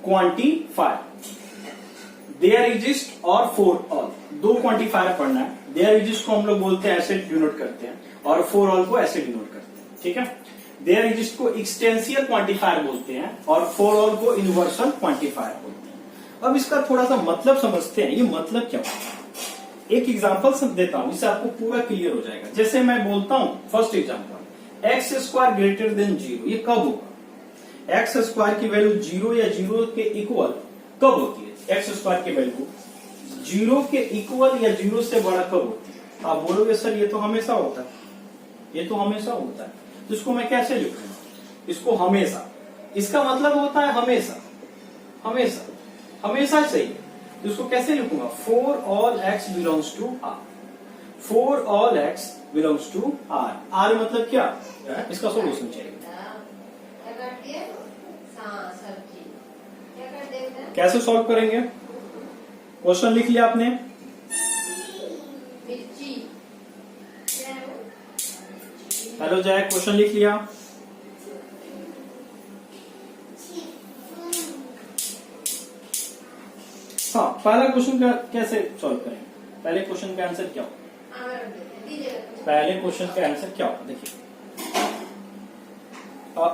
Quantifier, there exist और for all, दो quantifier पढ़ना है। देयर एग्जिस्ट को हम लोग बोलते हैं ऐसे डिनोट करते हैं और फॉर ऑल को ऐसे डिनोट करते हैं, ठीक है। देयर एग्जिस्ट को एक्सटेंशियल क्वांटिफायर बोलते हैं और फॉर ऑल को यूनिवर्सल क्वांटिफायर बोलते हैं। अब इसका थोड़ा सा मतलब समझते हैं, ये मतलब क्या होता है। एक एग्जांपल सब देता हूं, इससे आपको पूरा क्लियर हो जाएगा। जैसे मैं बोलता हूं, first example, x square greater than 0, ये कब होगा? एक्स स्क्वायर की वैल्यू 0 या 0 के इक्वल कब होती है? एक्स स्क्वायर की वैल्यू 0 के इक्वल या 0 से बड़ा कब होती है? आप बोलोगे सर ये तो हमेशा होता है, ये तो हमेशा होता है, तो इसको मैं कैसे लिखूंगा? इसको हमेशा, इसका मतलब होता है हमेशा, हमेशा, हमेशा सही है। तो इसको कैसे लिखूंगा? For all x belongs to R, for all x belongs to R. R मतलब क्या? इसका सोल्यूशन चाहिए। कैसे सॉल्व करेंगे? क्वेश्चन लिख लिया आपने? हेलो जय, क्वेश्चन लिख लिया? हाँ, पहला क्वेश्चन कैसे सॉल्व करेंगे? पहले क्वेश्चन का आंसर क्या होगा? पहले क्वेश्चन का आंसर क्या होगा? देखिए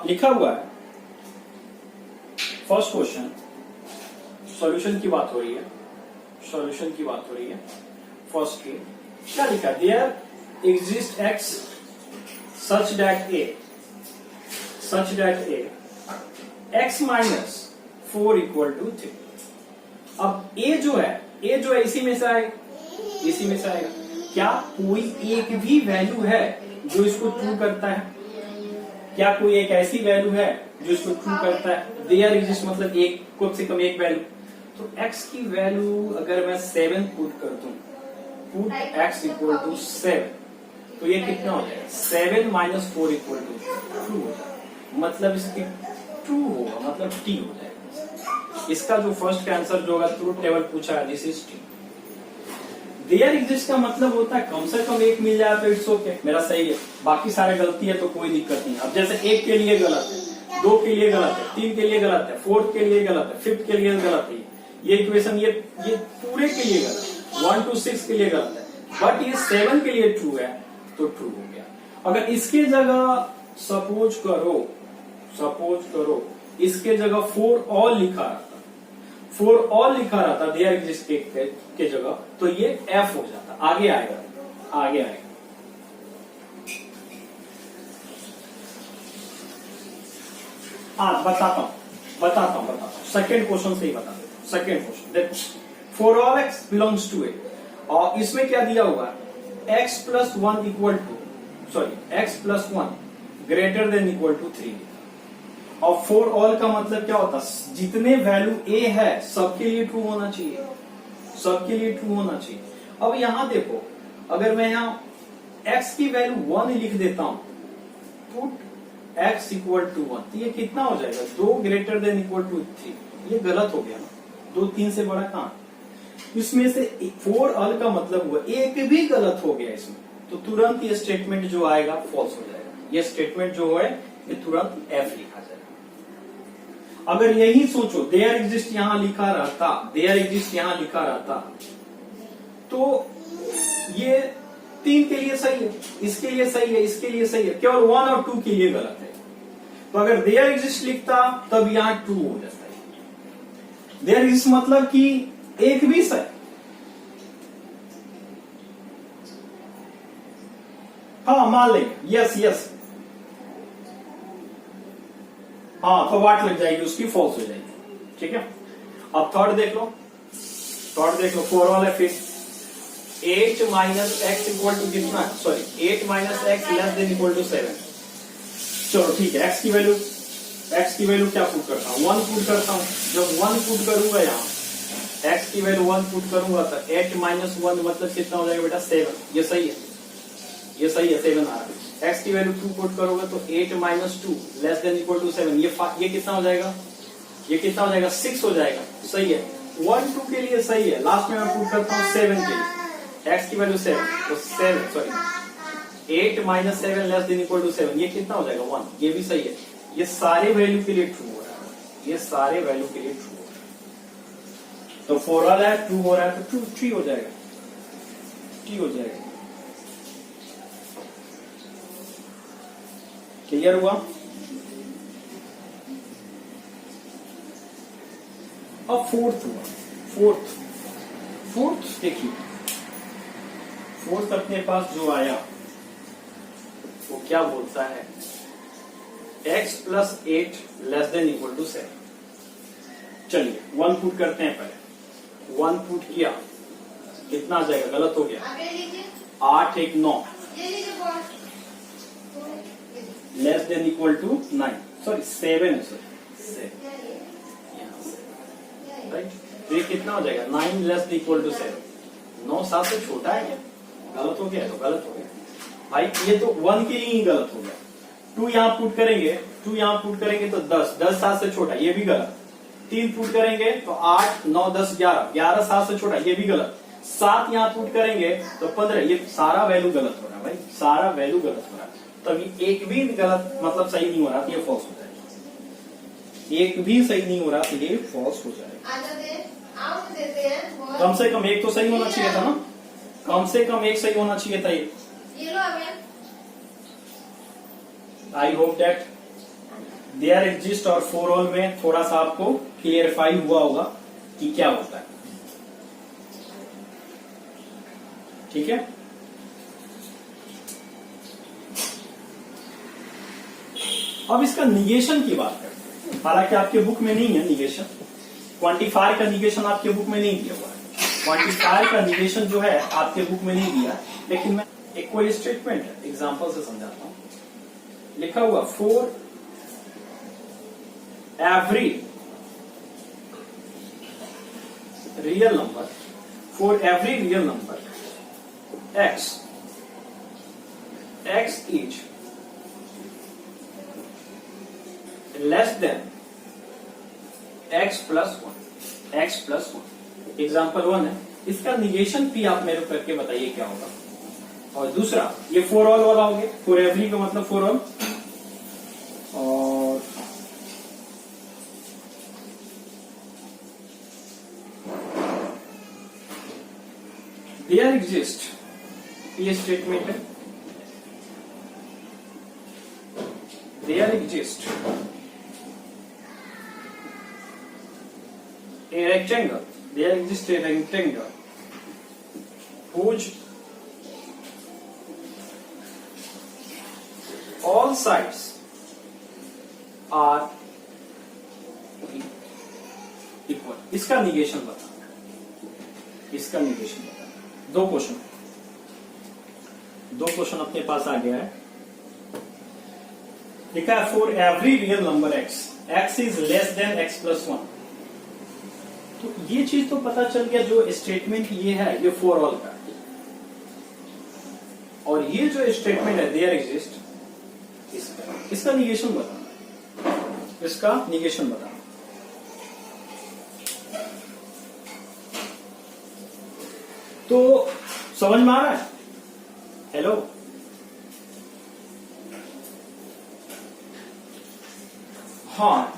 लिखा हुआ है फर्स्ट क्वेश्चन, सॉल्यूशन की बात हो रही है, सॉल्यूशन की बात हो रही है। फर्स्ट के क्या लिखा? There exist x such that a x minus 4 equal to 3। अब ए जो है इसी में से आएगा, इसी में से आएगा। क्या कोई एक भी वैल्यू है जो इसको ट्रू करता है? क्या कोई एक ऐसी वैल्यू है जो इसको ट्रू करता है? देयर एग्जिस्ट मतलब एक, कम से कम एक वैल्यू। तो x की वैल्यू अगर मैं 7 पुट कर दूं, पुट x इक्वल टू 7, तो ये कितना हो जाएगा? 7 माइनस 4 इक्वल टू 2 हो जाएगा, मतलब इसकी 2 होगा, मतलब t हो जाएगा। इसका जो फर्स्ट का आंसर जो होगा, ट्रूथ टेबल पूछा है, this is T. There exist का मतलब होता है कम से कम एक मिल जाए तो इट्स ओके, मेरा सही है, बाकी सारे गलती है तो कोई दिक्कत नहीं। अब जैसे 1 के लिए गलत है, 2 के लिए गलत है, 3 के लिए गलत है, 4 के लिए गलत है, 5 के लिए गलत है, ये इक्वेशन ये पूरे के लिए गलत है, 1 to 6 के लिए गलत है, बट ये 7 के लिए ट्रू है तो ट्रू हो गया। अगर इसके जगह सपोज करो इसके जगह फॉर ऑल लिखा रहता, फॉर ऑल लिखा रहता देयर एग्जिस्ट के जगह, तो ये एफ हो जाता, आगे आएगा, आगे आएगा। बताता हूं सेकेंड क्वेश्चन से ही बता देता हूं। सेकेंड क्वेश्चन देखो, for all x belongs to a, और इसमें क्या दिया हुआ? X plus 1 equal to, sorry x plus 1 greater than equal to 3। और फॉर ऑल का मतलब क्या होता? जितने वैल्यू ए है सबके लिए ट्रू होना चाहिए, सबके लिए ट्रू होना चाहिए। अब यहां देखो, अगर मैं यहां x की वैल्यू 1 लिख देता हूं, पुट x इक्वल टू 1, तो ये कितना हो जाएगा? 2 ग्रेटर देन इक्वल टू 3। ये गलत हो गया ना, 2 3 से बड़ा कहां? इसमें से फॉर ऑल का मतलब हुआ एक भी गलत हो गया इसमें, तो तुरंत ये स्टेटमेंट जो आएगा फॉल्स हो जाएगा। ये स्टेटमेंट जो है ये तुरंत f लिखा जाएगा। अगर यही सोचो, देयर एग्जिस्ट यहां लिखा रहता, देयर एग्जिस्ट यहां लिखा रहता, तो ये 3 के लिए सही है, इसके लिए सही है, इसके लिए सही है, केवल 1 और 2 के लिए गलत है। तो अगर देयर एग्जिस्ट लिखता तब यहां 2 हो जाता है। देयर एग्जिस्ट मतलब कि एक भी सही। हाँ मान लेंगे, यस यस, हाँ तो वाट लग जाएगी उसकी, फॉल्स हो जाएगी, ठीक है। अब थर्ड देख लो, फॉर ऑल है फिर 8 माइनस एक्स इक्वल टू कितना? Sorry 8 minus x less than equal to 7। चलो ठीक है, एक्स की वैल्यू क्या पुट करता हूँ? 1 पुट करता हूँ। जब 1 पुट करूंगा यहाँ एक्स की वैल्यू 1 पुट करूंगा तो 8 माइनस 1 मतलब कितना हो जाएगा बेटा? 7। ये सही है, ये सही है, 7 आ रहा है। एक्स की वैल्यू 2 पुट करोगे तो 8 minus 2 less than equal to 7, ये कितना हो जाएगा? ये कितना हो जाएगा? 6 हो जाएगा। सही है, 1 2 के लिए सही है। लास्ट में मैं पुट करता हूँ 7 के लिए, एक्स की वैल्यू 7, तो 7 sorry 8 minus 7 less than equal to 7, ये कितना हो जाएगा? 1। ये भी सही है। ये सारे वैल्यू के लिए ट्रू हो रहा है, ये सारे वैल्यू के लिए ट्रू। तो 4 ऑल है, 2 हो रहा है तो 2 3 हो जाएगा, t हो जाएगा। क्लियर हुआ? अब फोर्थ हुआ, फोर्थ देखिए, फोर्थ अपने पास जो आया वो क्या बोलता है, x plus 8 less than equal to 7। चलिए 1 पुट करते हैं, पहले 1 पुट किया, कितना आ जाएगा, गलत हो गया, 8 1 9 less than equal to 9, sorry 7 है, सॉरी 7, राइट। तो ये कितना हो जाएगा, 9 लेस देन इक्वल टू 7, 9 7 से छोटा है क्या, गलत हो गया, तो गलत हो गया भाई, ये तो 1 के लिए ही गलत हो गया। 2 यहाँ पुट करेंगे, 2 यहाँ पुट करेंगे तो 10 10 7 से छोटा, ये भी गलत। 3 पुट करेंगे तो 8 9 10 11 11 7 से छोटा, ये भी गलत। 7 यहाँ पुट करेंगे तो 15, ये सारा वैल्यू गलत हो रहा है भाई, सारा वैल्यू गलत हो रहा है। तभी एक भी गलत मतलब सही नहीं हो रहा, तो ये फॉल्स हो जाएगा। एक भी सही नहीं हो रहा तो ये फॉल्स हो जाएगा। कम से कम एक तो सही होना चाहिए था ना, कम से कम एक सही होना चाहिए था ये। I hope that there exist और फोर ऑल में थोड़ा सा आपको क्लियरिफाई हुआ होगा कि क्या होता है, ठीक है। अब इसका निगेशन की बात करते हैं, हालांकि आपके बुक में नहीं है निगेशन, क्वांटिफायर का निगेशन आपके बुक में नहीं दिया हुआ है, क्वांटिफायर का निगेशन जो है आपके बुक में नहीं दिया, लेकिन मैं एक कोई स्टेटमेंट है एग्जांपल से समझाता हूं। लिखा हुआ for every real number, for every real number x, x is less than x plus 1, x plus 1, example 1 है। इसका निगेशन भी आप मेरे को करके बताइए क्या होगा। और दूसरा ये फॉर ऑल वाला हो गया, फॉर एवरी का मतलब फॉर ऑल, और देयर एग्जिस्ट, ये स्टेटमेंट है, there exist a rectangle, there exists a rectangle whose all sides are equal। इसका निगेशन बताना, इसका निगेशन बताना। दो क्वेश्चन अपने पास आ गया है। लिखा है for every real number x, x is less than x plus 1। तो ये चीज तो पता चल गया, जो स्टेटमेंट ये है ये फॉर ऑल का, और ये जो स्टेटमेंट है देयर एग्जिस्ट, इसका निगेशन बताना, इसका निगेशन बताना। तो समझ में आ रहा है? हेलो, हाँ,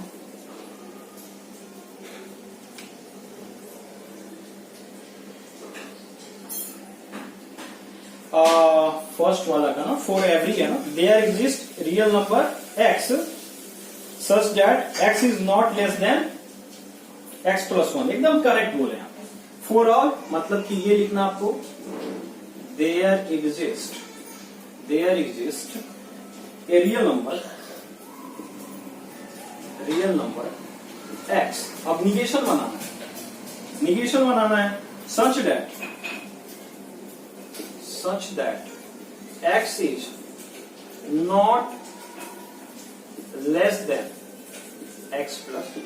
फर्स्ट वाला का ना, फॉर एवरी है ना, there exist real number x such that x is not less than x plus 1, एकदम करेक्ट बोले आप। फॉर ऑल मतलब कि ये लिखना आपको, there exist a real number x. अब निगेशन बनाना है, such that x is not less than x plus 2.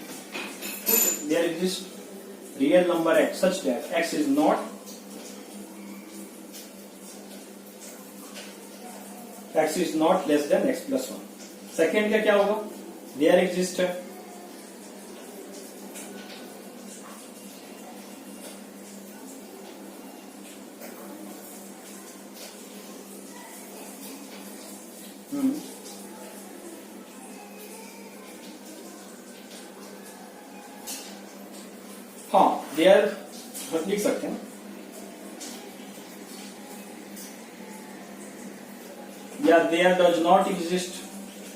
There exists real number x such that x is not less than x plus 1. Second का क्या होगा, there exists है, हाँ there लिख सकते हैं, या देयर डज नॉट एग्जिस्ट,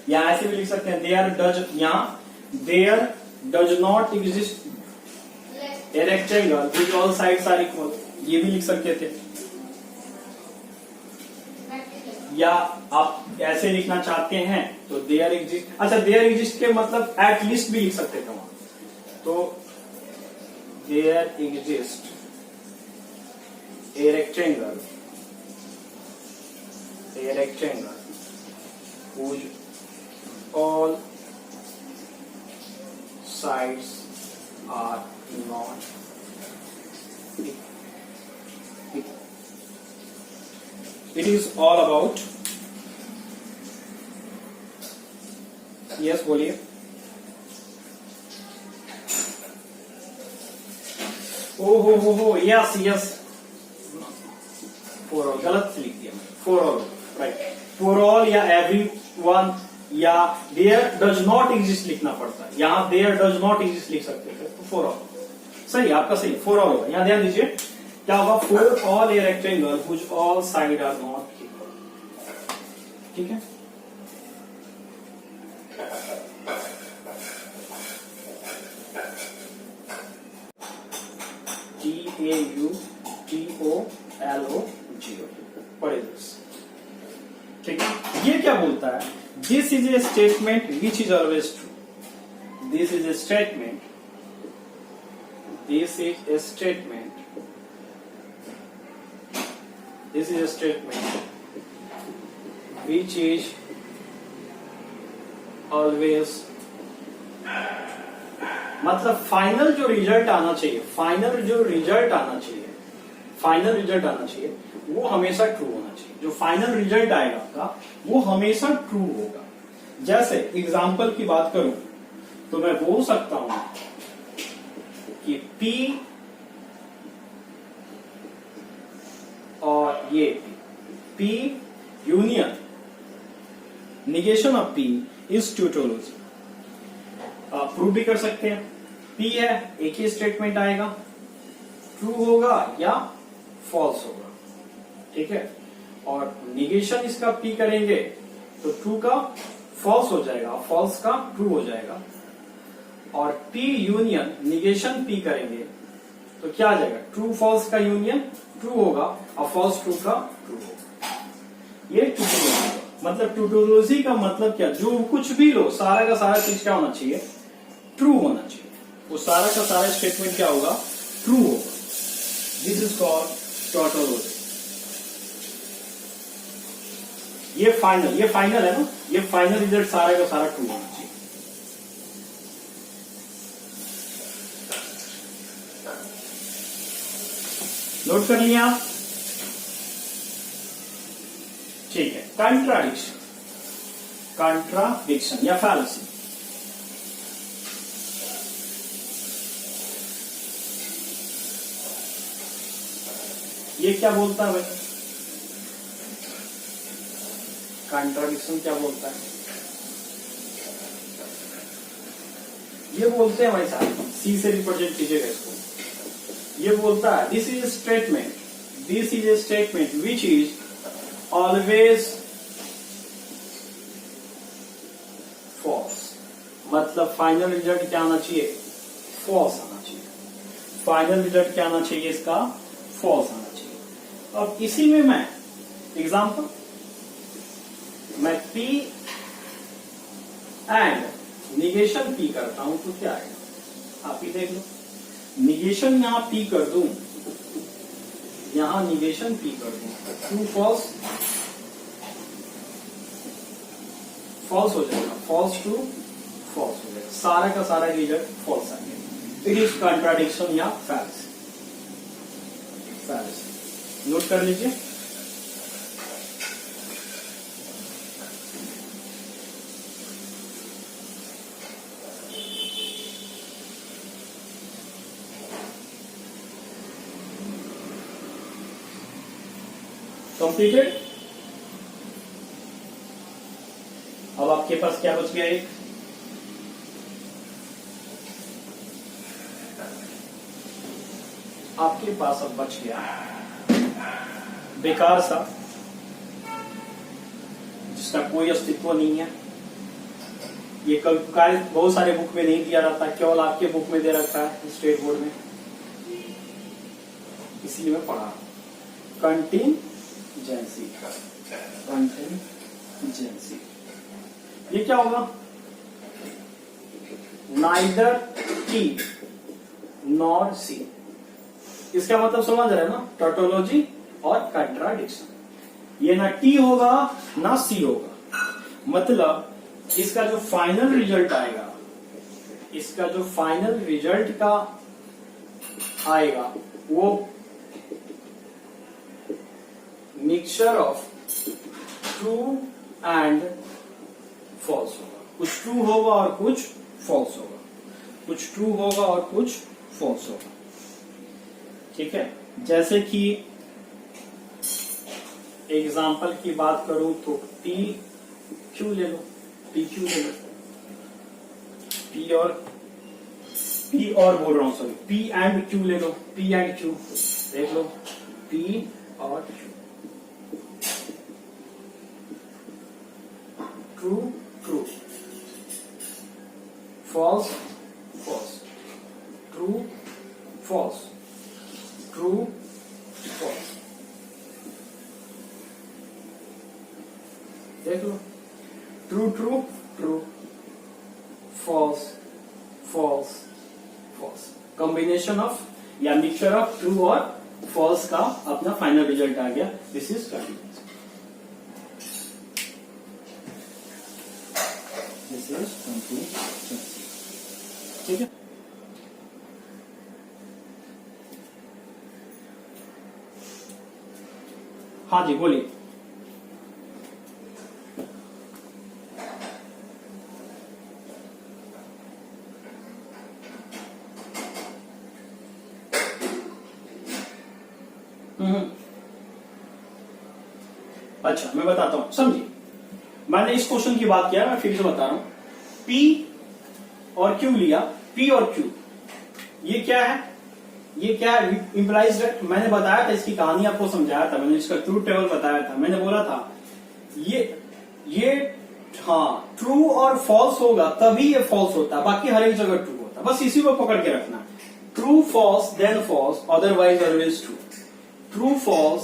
या ऐसे भी लिख सकते हैं देयर डज, यहां there does not exist a rectangle which all sides are equal, ये भी लिख सकते थे। या आप ऐसे लिखना चाहते हैं तो देयर एग्जिस्ट, अच्छा देयर एग्जिस्ट के मतलब एट लीस्ट भी लिख सकते थे वहां, तो there exist a rectangle whose all sides are not equal. It is all about, yes बोलिए, ओ हो यस यस, फॉर ऑल गलत लिख दिया मैं, for all right, for all या एवरी वन, या देयर डज नॉट एग्जिस्ट लिखना पड़ता है, यहां देयर डज नॉट एग्जिस्ट लिख सकते थे, तो फॉर ऑल सही, आपका सही, फॉर ऑल होगा। यहां ध्यान दीजिए क्या होगा, for all a rectangle which all side are not equal, ठीक है। TAUTOLOGO पढ़े, ठीक है। ये क्या बोलता है, this is a statement which is always true, this is a statement, this is a statement, this is a statement which is always, मतलब फाइनल जो रिजल्ट आना चाहिए, फाइनल रिजल्ट आना चाहिए वो हमेशा ट्रू होना चाहिए, जो फाइनल रिजल्ट आएगा आपका वो हमेशा ट्रू होगा। जैसे एग्जाम्पल की बात करूं तो मैं बोल सकता हूं कि P और ये P union negation of P is tautology, prove भी कर सकते हैं। P है, एक ही स्टेटमेंट आएगा, ट्रू होगा या फॉल्स होगा, ठीक है। और निगेशन इसका P करेंगे तो ट्रू का फॉल्स हो जाएगा, फॉल्स का ट्रू हो जाएगा। और P यूनियन निगेशन P करेंगे तो क्या आ जाएगा, ट्रू फॉल्स का यूनियन ट्रू होगा और फॉल्स ट्रू का ट्रू होगा। ये ट्यूटोलॉजी, मतलब ट्यूटोलॉजी का मतलब क्या, जो कुछ भी लो सारा का सारा चीज क्या होना चाहिए, ट्रू होना चाहिए, वो सारा का सारा स्टेटमेंट क्या होगा, ट्रू होगा। This is called tautology. ये फाइनल है ना, ये फाइनल रिजल्ट सारा का सारा ट्रू होना चाहिए। नोट कर लिया आप, ठीक है। कंट्राडिक्शन या फैलेसी, ये क्या बोलता है भाई, कंट्राडिक्शन क्या बोलता है, ये बोलते हैं भाई साहब, सी से रिप्रेजेंट कीजिएगा इसको। ये बोलता है this is a statement which is always false, मतलब फाइनल रिजल्ट क्या आना चाहिए, फॉल्स आना चाहिए। फाइनल रिजल्ट क्या आना चाहिए इसका, फॉल्स आना चाहिए। अब इसी में मैं एग्जांपल, मैं P एंड निगेशन P करता हूं तो क्या आएगा, आप ही देख लो। निगेशन यहां P कर दूं, यहां निगेशन P कर दूं, ट्रू फॉल्स, फॉल्स हो जाएगा, फॉल्स ट्रू फॉल्स हो जाएगा, सारा का सारा रिजल्ट फॉल्स आएगा। इट इज कंट्राडिक्शन या फैलेसी। नोट कर लीजिए। कंप्लीटेड। अब आपके पास क्या बच गया, एक आपके पास अब बच गया बेकार सा, जिसका कोई अस्तित्व नहीं है। ये कार्य बहुत सारे बुक में नहीं दिया रहता, केवल आपके बुक में दे रखा है स्टेट बोर्ड में, इसलिए मैं पढ़ा। कंटिंजेंसी, कंटिंजेंसी ये क्या होगा? नाइदर टी नॉर सी। इसका मतलब समझ रहे हैं ना, टोटोलॉजी और कंट्राडिक्शन। ये ना टी होगा ना सी होगा, मतलब इसका जो फाइनल रिजल्ट आएगा, इसका जो फाइनल रिजल्ट का आएगा वो mixture of true and false होगा। कुछ ट्रू होगा और कुछ फॉल्स होगा, कुछ ट्रू होगा और कुछ फॉल्स होगा। ठीक है, जैसे कि एग्जाम्पल की बात करूं तो टी क्यू ले लो, पी क्यू ले लो, पी और बोल रहा हूं, सॉरी, पी एंड क्यू ले लो, पी एंड क्यू देख लो, पी और Q. True true, false false, true false, true false. देख लो, true true true, false false false, combination of या मिक्सचर ऑफ ट्रू और फॉल्स का अपना फाइनल रिजल्ट आ गया। This is continuous, this is continuous. ठीक है, हाँ जी बोलिए। अच्छा मैं बताता हूं, समझिए, मैंने इस क्वेश्चन की बात किया, मैं फिर से बता रहा हूं। P और Q लिया, P और Q, ये क्या है? ये क्या है? इंप्लाइज। मैंने बताया था, इसकी कहानी आपको समझाया था, मैंने इसका ट्रूथ टेबल बताया था। मैंने बोला था ये हाँ ट्रू और फॉल्स होगा तभी ये फॉल्स होता है, बाकी हर एक जगह ट्रू होता है। बस इसी को पकड़ के रखना, true false then false otherwise always true, true false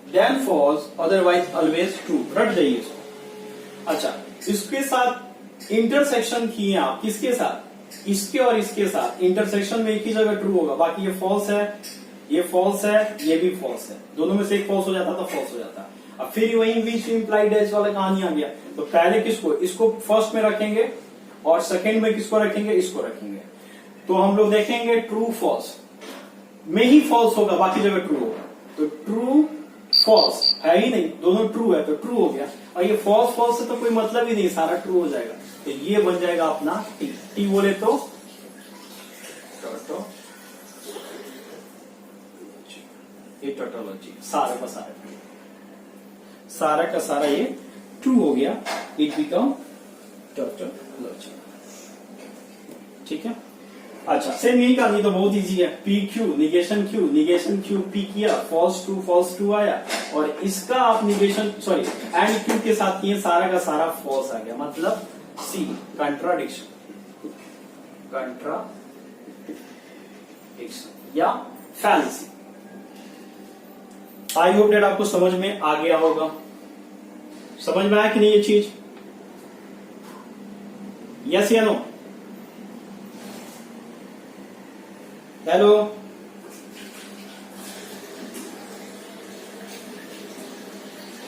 then false otherwise always true. रट जाइए इसको। अच्छा, इसके साथ इंटरसेक्शन किए आप, किसके साथ? इसके और इसके साथ इंटरसेक्शन में एक ही जगह ट्रू होगा, बाकी ये फॉल्स है, ये फॉल्स है, ये भी फॉल्स है। दोनों में से एक फॉल्स हो जाता तो फॉल्स हो जाता। अब फिर वही बीच इंप्लाइड एज वाला कहानी आ गया। तो पहले किसको, इसको फर्स्ट में रखेंगे और सेकंड में किसको रखेंगे, इसको रखेंगे। तो हम लोग देखेंगे ट्रू फॉल्स में ही फॉल्स होगा, बाकी जगह ट्रू होगा। तो ट्रू फॉल्स है ही नहीं, दोनों ट्रू है तो ट्रू हो गया। और ये फॉल्स फॉल्स से तो कोई मतलब ही नहीं, सारा ट्रू हो जाएगा। तो ये बन जाएगा अपना टी। टी बोले तो ये टोटोलॉजी, सारा का सारा ये ट्रू हो गया। It become tautology. ठीक है, अच्छा सेम यही कहानी तो बहुत इजी है। P Q negation Q, negation Q P किया, फॉल्स ट्रू आया, और इसका आप निगेशन सॉरी एंड क्यू के साथ किए, सारा का सारा फॉल्स आ गया, मतलब सी कंट्राडिक्शन, या फैलेसी। आई होप डेट आपको समझ में आ गया होगा। समझ में आया कि नहीं ये चीज? यस या नो? हेलो,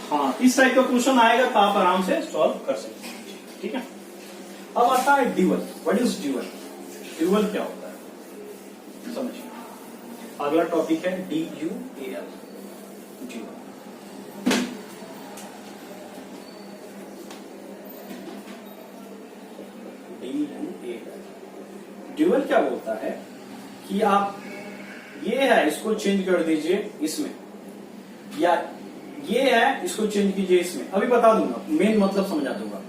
हाँ इस टाइप का क्वेश्चन आएगा तो आप आराम से सॉल्व कर सकते हैं। ठीक है, अब आता है dual. What is dual? Dual क्या होता है समझिए। अगला टॉपिक है DUAL, ड्यूअल। ड्यूअल क्या बोलता है कि आप ये है इसको चेंज कर दीजिए इसमें, या ये है इसको चेंज कीजिए इसमें। अभी बता दूंगा, मेन मतलब समझा दूंगा।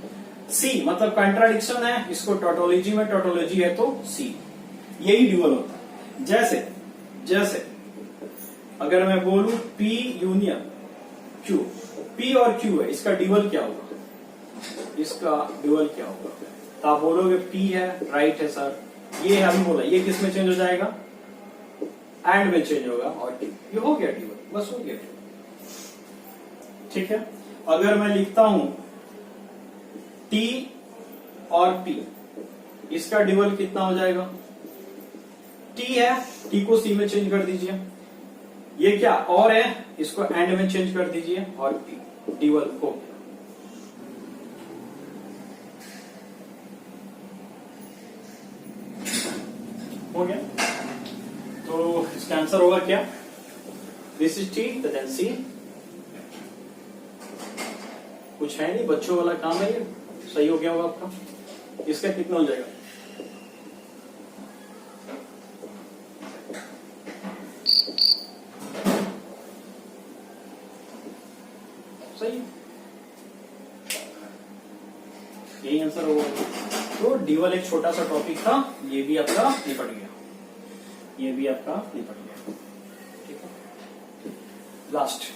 सी मतलब कंट्राडिक्शन है, इसको टोटोलॉजी में टोटोलॉजी है तो सी, यही ड्यूअल होता है। जैसे अगर मैं बोलूं P यूनियन Q, P और Q है, इसका ड्यूअल क्या होगा, इसका ड्यूअल क्या होगा, तो आप बोलोगे P है, राइट है सर, ये अभी बोला, ये किस में चेंज हो जाएगा, एंड में चेंज होगा, और ये हो गया ड्यूअल, बस हो गया ड्यूअल। ठीक है, अगर मैं लिखता हूं T और P, इसका ड्यूअल कितना हो जाएगा, T है, T को C में चेंज कर दीजिए, ये क्या और है, इसको एंड में चेंज कर दीजिए, और P ड्यूअल हो गया। हो गया, तो इसका आंसर होगा क्या, this is T, then C। कुछ है नहीं, बच्चों वाला काम है ये, सही हो गया होगा आपका। इसका कितना हो जाएगा, सही, यही आंसर होगा। तो ड्यूअल एक छोटा सा टॉपिक था, ये भी आपका निपट गया, ये भी आपका निपट गया। ठीक है, लास्ट